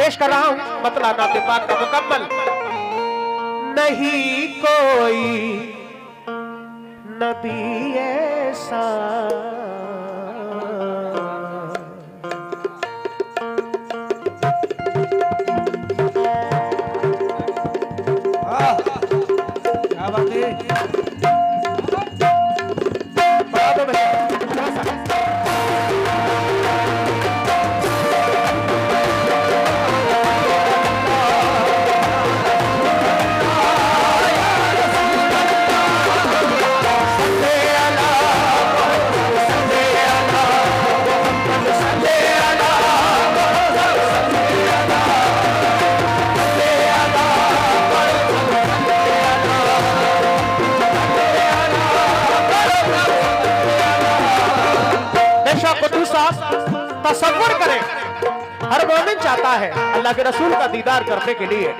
पेश कर रहा हूं मतला नाते पाक का मुकम्मल। नहीं कोई नबी ऐसा क्या बात है। बढ़ा दो भैया। तसव्वुर करें, हर मोमिन चाहता है अल्लाह के रसूल का दीदार करने के लिए।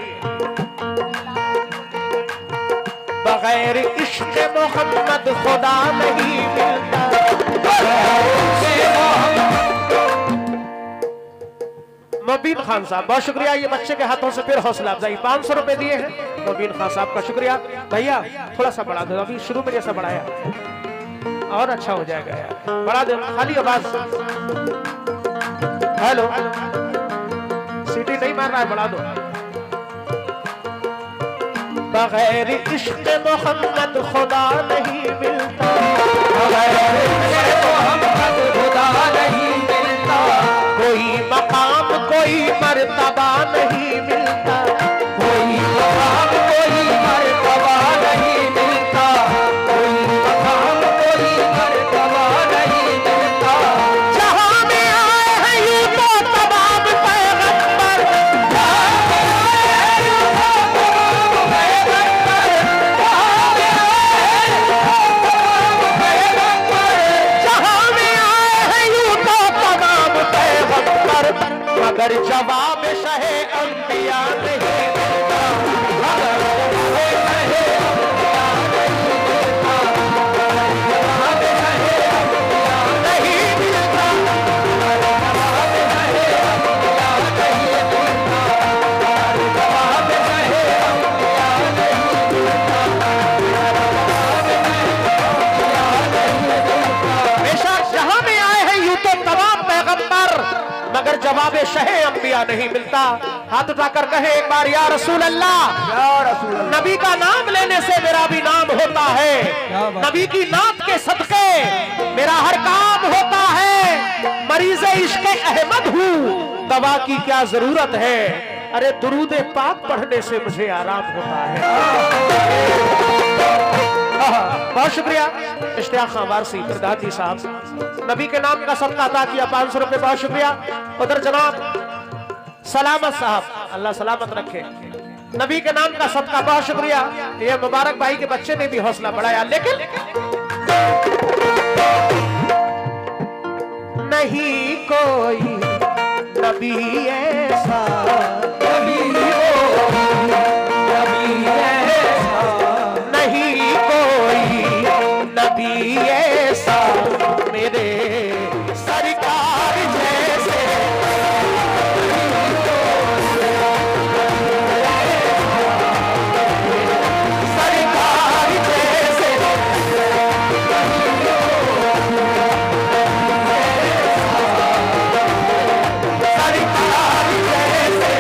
बगैर इश्क मोहम्मद खुदा नहीं मिलता। मुबीन खान साहब बहुत शुक्रिया, ये बच्चे के हाथों से फिर हौसला अफजाई 500 रुपए दिए हैं। मुबीन खान साहब का शुक्रिया। भैया थोड़ा सा बढ़ा दो, अभी शुरू में जैसा बढ़ाया और अच्छा हो जाएगा यार, बढ़ा दो खाली आवाज। हेलो सीटी नहीं मार रहा है, बढ़ा दो। बगैर इश्क मोहम्मद खुदा नहीं मिलता, बगैर इश्क मोहम्मद खुदा नहीं मिलता। कोई मकाम कोई मर्तबा नहीं मिलता, कोई मकाम कोई मर्तबा नहीं मिलता, कोई मकाम कोई मर्तबा नहीं मिलता। जहां में आए हैं यूं तो तमाम पैगंबर, जहां में आए हैं यूं तो तमाम पैगंबर, जहां में आए हैं यूं तो तमाम पैगंबर, मगर जवाब शहे अंबिया नहीं मिलता, मगर जवाब शहे अंबिया नहीं मिलता, मगर जवाब शहे अंबिया नहीं मिलता, मगर जवाब शहे अंबिया नहीं मिलता, मगर जवाब शहे अंबिया नहीं मिलता, बेशक जहां में आए हैं यूं तो तमाम पैगंबर, मगर जवाब शहे अंबिया नहीं मिलता। हाथ उठाकर कहे एक बार या रसूल अल्लाह, या रसूल अल्लाह। नबी का नाम लेने से मेरा भी नाम होता है, नबी की नात के सदके मेरा हर काम होता है। मरीज इश्क अहमद हूँ, दवा की क्या जरूरत है, अरे दुरूद पाक पढ़ने से मुझे आराम होता है। बहुत शुक्रिया इश्तियाक खां वारसी प्रधाती साहब, नबी के नाम का सदका अता किया 500 रुपए, बहुत शुक्रिया। उधर जनाब सलामत साहब, अल्लाह सलामत रखे, नबी के नाम का सदका, बहुत शुक्रिया। ये मुबारक भाई के बच्चे ने भी हौसला बढ़ाया, लेकिन नहीं कोई नबी ऐसा, नबी ऐसा, नहीं कोई नबी ऐसा मेरे सरकार जैसे, सरकार जैसे, सरकार जैसे,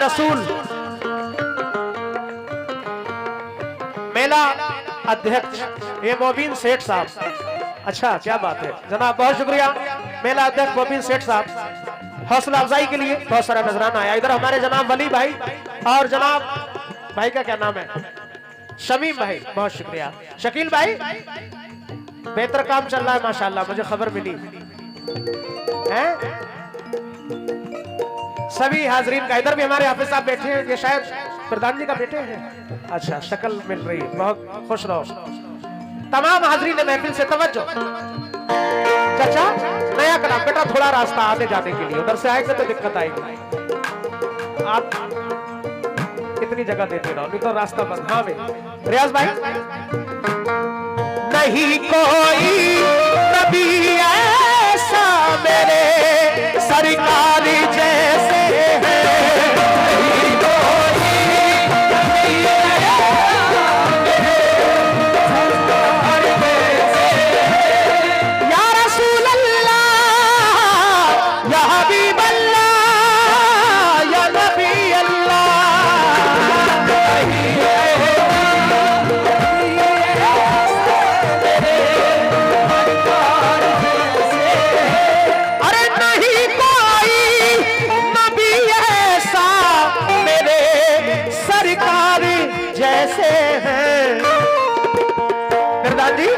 रसूल मेला अध्यक्ष ये मोबिन सेठ साहब, अच्छा क्या बात है जनाब, बहुत शुक्रिया। मेला अध्यक्ष मोबिन सेठ साहब हौसला अफजाई के लिए बहुत सारा नजराना आया। इधर हमारे जनाब वली भाई और जनाब भाई का क्या नाम है, शमीम भाई बहुत शुक्रिया। शकील भाई बेहतर काम चल रहा है माशाल्लाह, मुझे खबर मिली है। सभी हाजरीन का, इधर भी हमारे हाफिज साहब बैठे हैं, ये शायद प्रधान जी का बेटे हैं। अच्छा शक्ल मिल रही है, बहुत खुश रहो। तमाम हाजरीन महफिल से तवज्जो। चाचा नया कदम बेटा, थोड़ा रास्ता आने जाने के लिए, उधर से आएंगे तो दिक्कत आएगी। आप इतनी जगह देते रहो, नहीं तो रास्ता बंद। हाँ भाई रियाज भाई, नहीं कोई नबी ऐसा मेरे सरकार जैसे है, नहीं कोई नबी या रसूल अल्लाह या हबीब अल्लाह या नबी अल्लाह। अरे नहीं कोई नबी ऐसा मेरे सरकार जैसे हैं। प्रधान जी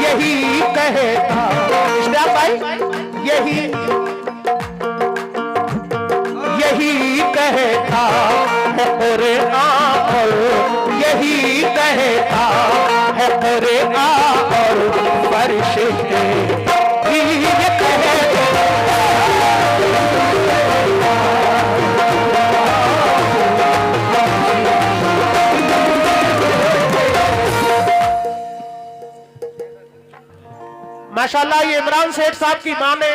यही कहता इश्तियाक भाई, यही कहता है कुरान, और यही कहता है कुरान और फरिश्ते भी ये कहते हैं। माशाल्लाह ये इमरान सेठ साहब की मां ने,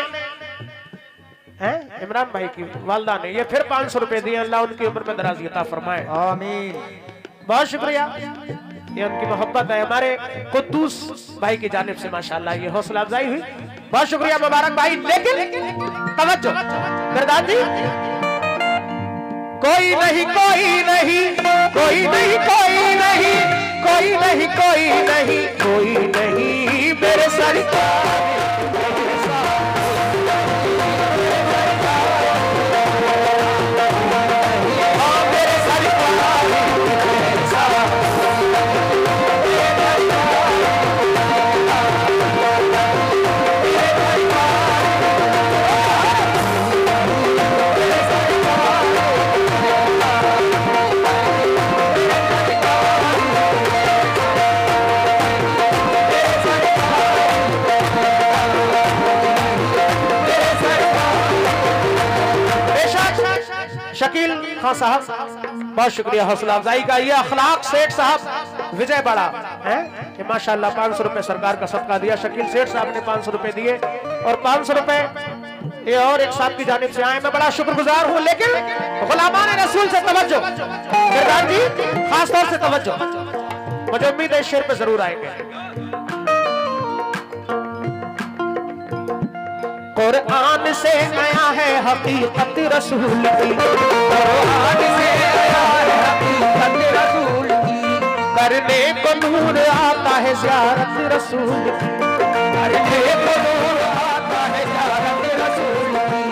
हैं इमरान भाई की वालदा ने ये फिर 500 रुपए दिए। अल्लाह उनकी उम्र में दराज़ी अता फरमाए, आमीन। बहुत शुक्रिया। ये उनकी मोहब्बत है। हमारे कुद्दूस भाई की जानिब से माशाल्लाह ये हौसला अफजाई हुई, बहुत शुक्रिया मुबारक भाई। लेकिन तवज्जो प्रधान जी, कोई नहीं कोई नहीं कोई नहीं कोई नहीं कोई नहीं कोई नहीं कोई नहीं मेरे सरकार। शकील खान साहब बहुत शुक्रिया हौसला अफजाई का। ये अखलाक सेठ साहब विजय बड़ा है कि माशाल्लाह 500 रुपए सरकार का सदका दिया। शकील सेठ साहब ने 500 रुपए दिए और 500 रुपए ये और एक साहब की जानिब से आए, मैं बड़ा शुक्रगुजार हूँ। लेकिन गुलामान रसूल से तवज्जो गिरदार जी, खास तौर से तवज्जो, मुझे उम्मीद है इस शेर पे जरूर आएंगे। कुरान से आया है हकीकत रसूल की, कुरान से आया है हकीकत रसूल की, करने को नूर आता है ज़ियारत रसूल की, करने को नूर आता है ज़ियारत रसूल की।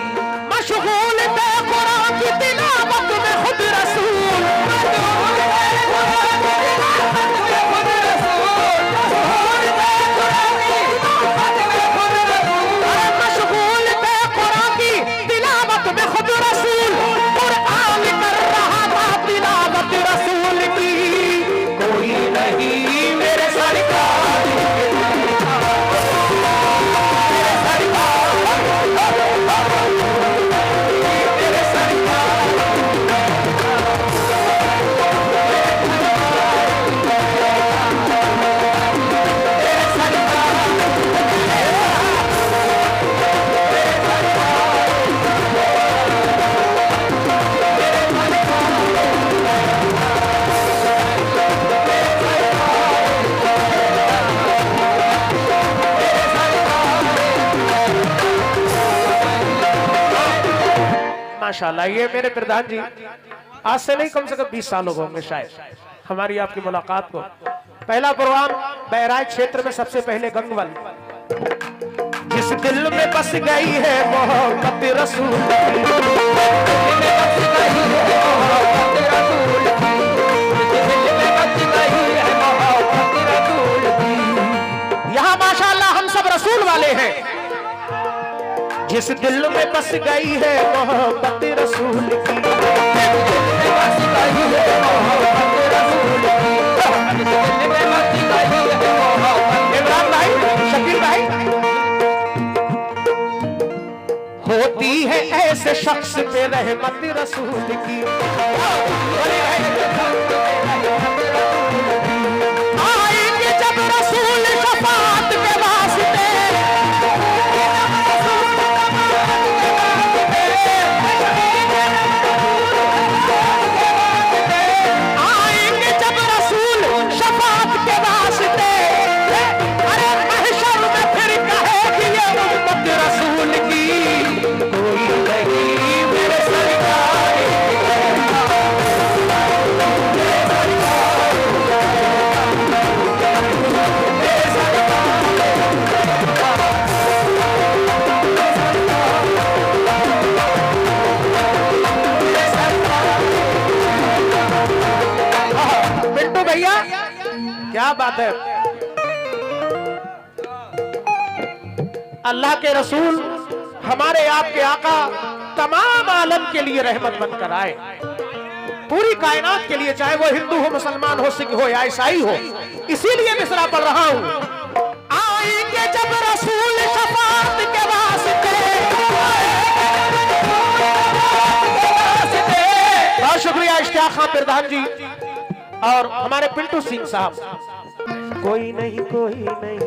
मशगूल थे कुरान की तिलावत में खुद रसूल, मशगूल थे कुरान की तिलावत में खुद रसूल, मशगूल थे कुरान की तिलावत में खुद रसूल, मशगूल थे कुरान की तिलावत में खुद रसूल, कुरान कर रहा था तिलावत रसूल की। कोई नहीं मेरे सरकार, मेरे सरकार, मेरे सरकार। माशाल्लाह ये मेरे प्रधान जी आज से नहीं कम से कम 20 साल हो होंगे शायद हमारी आपकी मुलाकात को। पहला प्रोग्राम बहराइच क्षेत्र में सबसे पहले गंगवल, जिस दिल में बस गई है मोहब्बत रसूल की, जिस दिल में बस गई है मोहब्बत रसूल की, इमरान भाई, शकील भाई, होती है ऐसे शख्स पे रहमत रसूल की। आएंगे जब रसूल शफाअत के वास्ते, आएंगे जब रसूल शफाअत के वास्ते, अरे महशर में फिर कहेगी ये उम्मत रसूल की, कोई नहीं मेरे सरकार पिंटू भैया, क्या बात है। अल्लाह के रसूल हमारे आपके आका तमाम आलम के लिए रहमत बनकर आए, पूरी कायनात के लिए, चाहे वो हिंदू हो, मुसलमान हो, सिख हो या ईसाई हो। इसीलिए मिसरा पढ़ रहा हूं, आएंगे जब रसूल शफाअत के वास्ते। बहुत शुक्रिया इश्तियाक खान प्रधान जी और हमारे पिंटू सिंह साहब। कोई नहीं, कोई नहीं,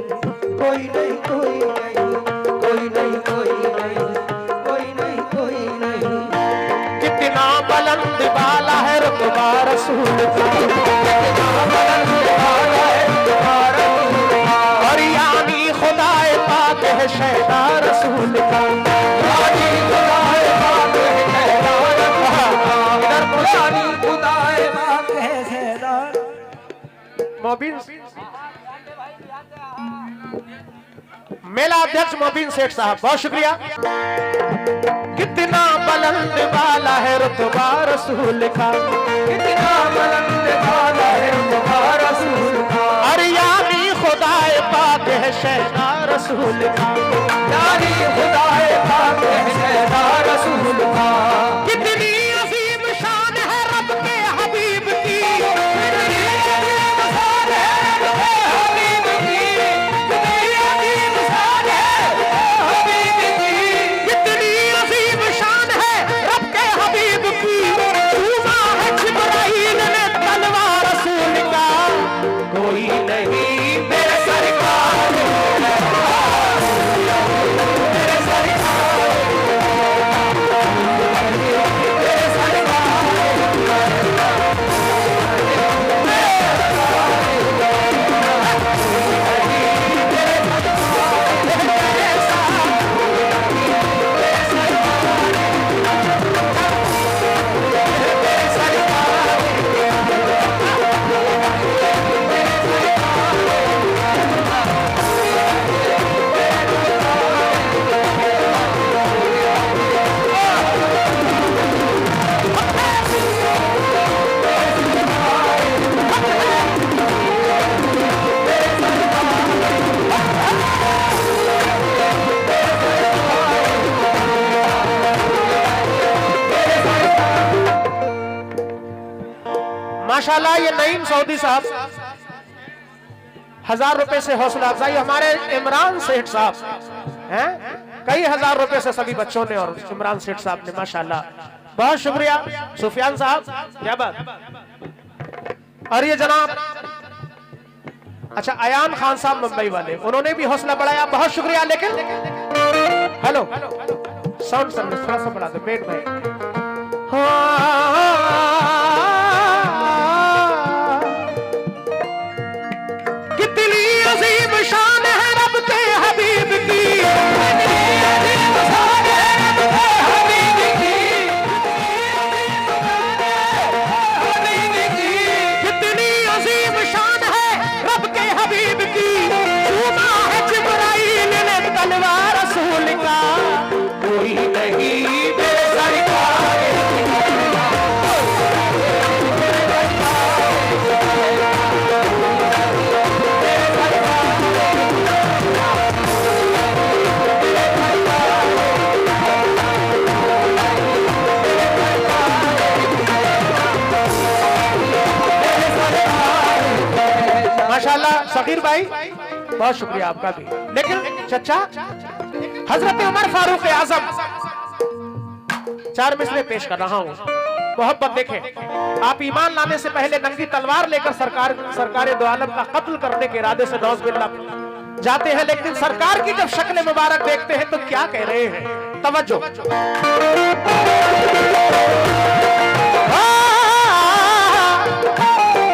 कोई नहीं, कोई नहीं, कोई नहीं, कोई नहीं, कोई नहीं, कोई नहीं। कितना बुलंद बाला है रुतबा रसूल का, और यानी खुदाए पाक है शहदा रसूल का, यानी खुदाए पाक है शहदा मोबिन मेला अध्यक्ष मोबिन सेठ साहब, बहुत शुक्रिया। कितना बुलंद वाला है रुतबा रसूल का, कितना बुलंद वाला है रुतबा रसूल का, और यानी खुदाए पाक है शहदा रसूल का, यानी खुदाए पाक है शहदा रसूल का। कितनी अजीम शान है रब के हबीब की, कितनी अजीम शान है रब के हबीब की, कितनी अजीम शान है हबीब की, कितनी अजीम शान है रब के हबीब की। छूमा है जिब्राइल ने तलवार रसूल का, कोई नहीं मेरे सरकार, मेरे सरकार, मेरे माशाल्लाह। ये नईम सऊदी साहब 1000 रुपए से हौसला अफजाई, हमारे इमरान सेठ साहब हैं कई हजार रुपए से सभी बच्चों ने और इमरान सेठ साहब ने, माशाल्लाह बहुत शुक्रिया। सुफियान साहब, क्या बात। और ये जनाब अच्छा अयान खान साहब मुंबई वाले, उन्होंने भी हौसला बढ़ाया, बहुत शुक्रिया। लेकिन हेलो साउंड सर्विस थोड़ा सा बढ़ा दो पेट में। कितनी अजीम शान है रब के हबीब की, कितनी अजीम शान है रब के हबीब की। छूमा है जिब्राइल ने तलवार रसूल का, कोई नहीं मेरे सरकार, माशाल्लाह सगीर भाई बहुत शुक्रिया आपका भी। लेकिन चचा हजरत उमर फारूक आजम 4 मिसरे पेश कर रहा हूं। मोहब्बत देखें, आप ईमान लाने से पहले नंगी तलवार लेकर सरकार दो आलम का कत्ल करने के इरादे से नौज़बिल्लाह जाते हैं, लेकिन सरकार की जब शक्ल मुबारक देखते हैं तो क्या कह रहे हैं, तवज्जो।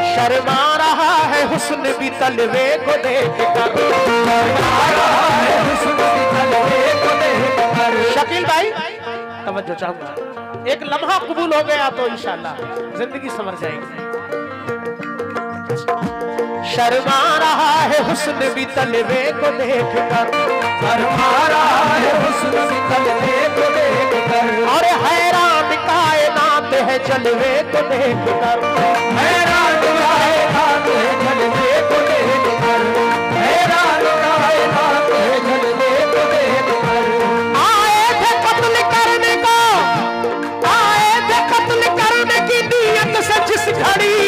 शर्मा रहा है हुस्न भी तलवे को देख कर, शकील भाई तवज्जो चाहूंगा, एक लम्हा कबूल हो गया तो इंशाअल्लाह जिंदगी समझ जाएगी। शर्मा रहा है हुस्न भी तलवे को देख कर, शर्मा रहा है हुस्न भी तलवे को देख कर, और हैरान कायनात है जलवे को देख कर, हैरान कायनात है जलवे को देख कर, हैरान कायनात है जलवे को देख कर। आए थे कत्ल करने को, आए थे कत्ल करने की नीयत से जिस घड़ी,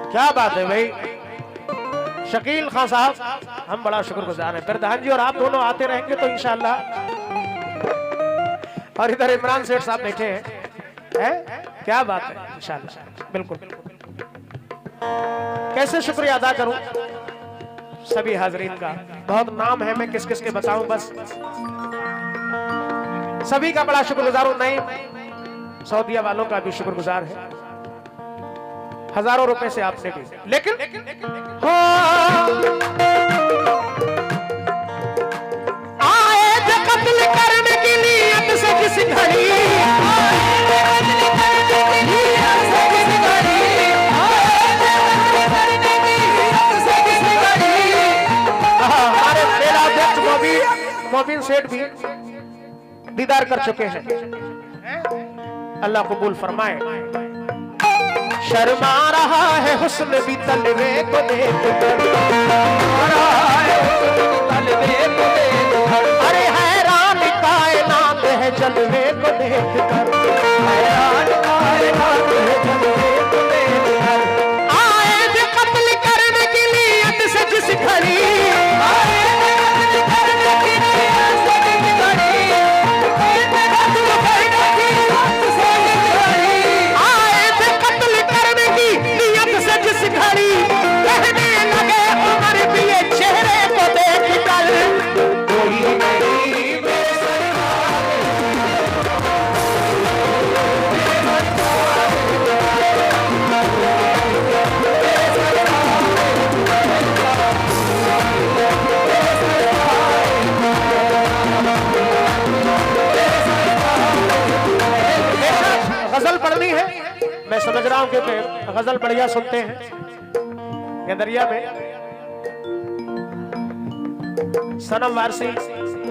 क्या बात है भाई शकील खान साहब, हम बड़ा शुक्रगुजार हैं। प्रधान जी और आप दोनों आते रहेंगे तो इंशाअल्लाह। और इधर इमरान सेठ साहब बैठे हैं, क्या बात है, इंशाअल्लाह बिल्कुल। कैसे शुक्रिया अदा करूं सभी हाजरीन का, बहुत नाम है, मैं किस किस के बताऊं, बस सभी का बड़ा शुक्रगुजार हूं। नईम सऊदिया वालों का भी शुक्रगुजार है, हजारों रुपए से आपने भी। लेकिन आए थे कत्ल करने की नीयत से किस घड़ी, हमारे मेरा अध्यक्ष मोबिन सेठ भी दीदार कर चुके हैं, अल्लाह कबूल फरमाए। शर्मा रहा है हुस्न भी तलवे को देख कर, अरे हैरान कायनात है जलवे को देख कर, हैरान कायनात है जलवे को देख कर। आए थे कत्ल करने की नीयत से जिस घड़ी, आए थे कत्ल करने की नीयत से जिस घड़ी, आए थे कत्ल करने की नीयत से जिस घड़ी, आए थे कत्ल करने की नीयत से जिस घड़ी, कहने लगे उमर भी ये चेहरे को देख कर, कोई नहीं मेरे सरकार, गजल पढ़नी है, मैं समझ रहा हूं कि गजल बढ़िया सुनते हैं। ये दरिया में सनम वारसी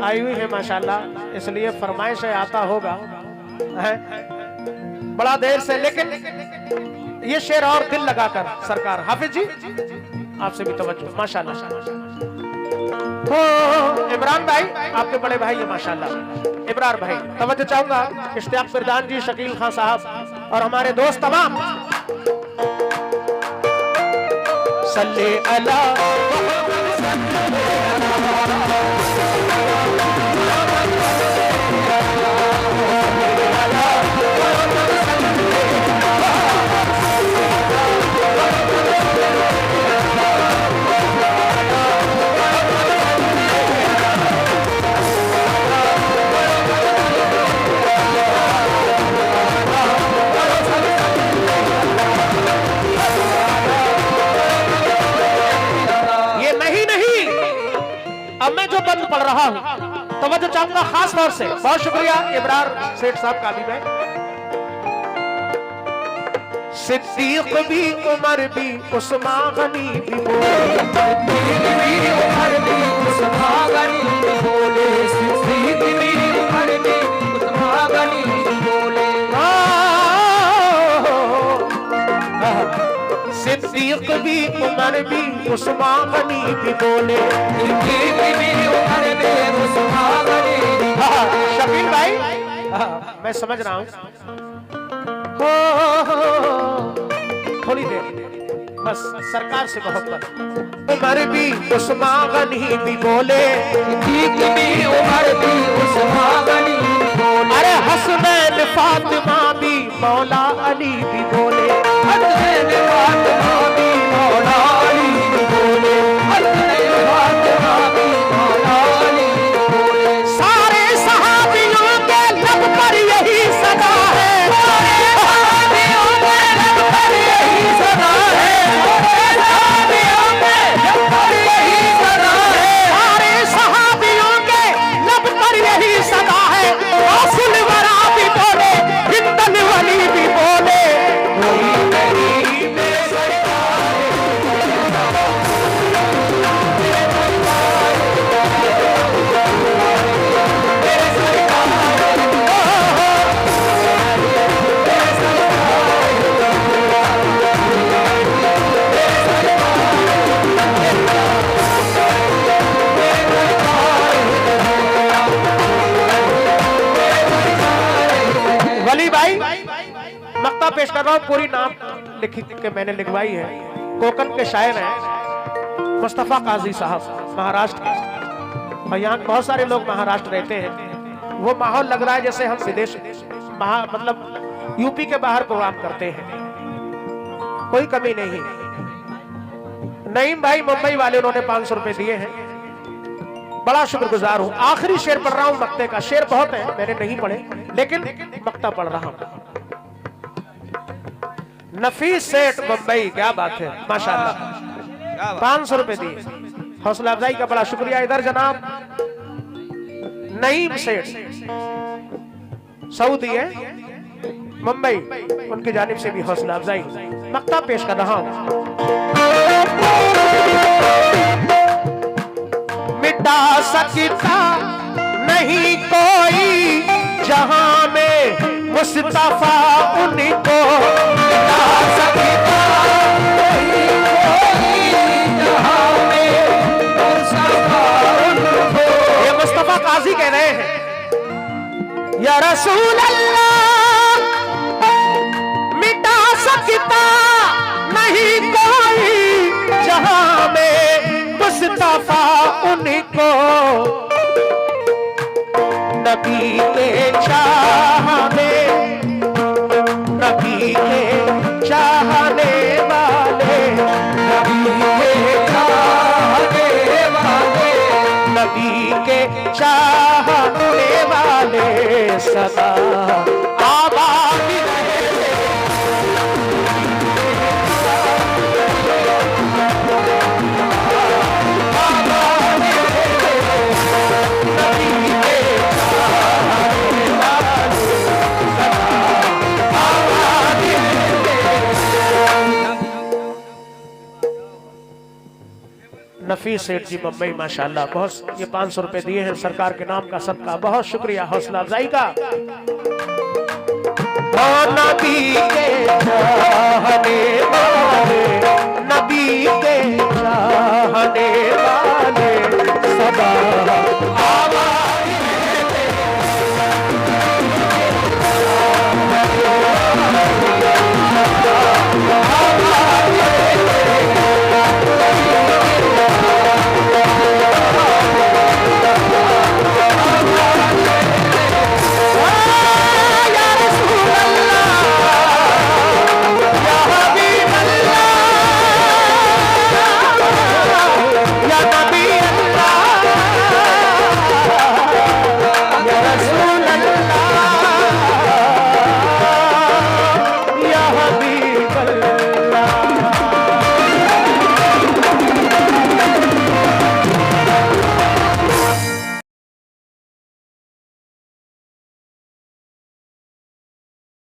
आई हुई है माशाल्लाह, इसलिए फरमाइश है आता होगा है बड़ा देर से, लेकिन ये शेर और दिल लगाकर सरकार हाफिज जी आपसे भी तवज्जो माशाल्लाह। तो इमरान भाई आपके बड़े भाई है माशाल्लाह, इब्रार भाई तवज्जो चाहूंगा। इश्तियाक प्रधान जी, शकील खान साहब और हमारे दोस्त तमाम सल्ले अला अब मैं जो बंद पढ़ रहा हूं तवज्जो चाहूंगा खास तौर से। बहुत शुक्रिया इब्रार सेठ साहब का भी मैं। सिद्दीक भी उमर भी उस्मान गनी भी बोले, उमर भी उस्मान गनी भी बोले, सिद्दीक भी उमर भी उस्मान गनी भी बोले। सिद्दीक भी उमर भी उस्मान गनी भी बोले, सिद्दीक भी उमर भी उस्मान गनी भी बोले। शकील भाई मैं समझ रहा हूं, थोड़ी देर बस सरकार से मोहब्बत। उमर भी उस्मान गनी भी बोले, सिद्दीक भी उमर भी उस्मान गनी भी बोले। अरे हसनैन फातिमा भी मौला अली भी बोले, हसनैन फातिमा भी मौला अली भी बोले, हसनैन फातिमा भी मौला अली भी बोले। सारे सहाबियों के लब पर यही सदा है, सारे सहाबियों के लब पर यही सदा है, सारे सहाबियों के लब पर यही सदा है, सारे सहाबियों के लब पर यही सदा है। रसूल वरा भी बोले, हिंदन वली भी बोले, कोई नहीं बेसरकार वली भाई मक्ता पेश कर रहा हूं। पूरी नाम लिख के मैंने लिखवाई है। कोकन के शायर हैं मुस्तफा काजी साहब, महाराष्ट्र के। और यहाँ बहुत सारे लोग महाराष्ट्र रहते हैं। वो माहौल लग रहा है जैसे हम विदेश मतलब यूपी के बाहर प्रोग्राम करते हैं, कोई कमी नहीं। नईम भाई मुंबई वाले, उन्होंने 500 रुपए दिए हैं, बड़ा शुक्रगुजार हूं। आखिरी शेर पढ़ रहा हूं मक्ते का। शेर बहुत है, मैंने नहीं पढ़े, लेकिन मक्ता पढ़ रहा हूं। नफीस सेठ मुंबई, क्या बात है, माशाल्लाह, 500 रुपए दिए, हौसला अफजाई का बड़ा शुक्रिया। इधर जनाब नईम सेठ सऊदी है मुंबई, उनकी जानिब से भी हौसला अफजाई। मक्ता पेश कर रहा हूं। मिटा सकता नहीं कोई जहां में मुस्तफा उनको, मिटा सकता नहीं कोई जहां में मुस्तफा उनको। ये मुस्तफा काजी कह रहे हैं, या रसूल अल्लाह मिटा सकता नहीं कोई जहां में मुस्तफा उनको, नबी के चाहने, नबी के चाहने वाले, नबी के चाहने वाले, नबी के चाहने वाले सदा आबाद रहे। नफीस सेठ जी मुंबई, माशाल्लाह, बहुत ये 500 रुपए दिए हैं सरकार के नाम का सबका बहुत शुक्रिया हौसला अफजाई का। नबी के चाहने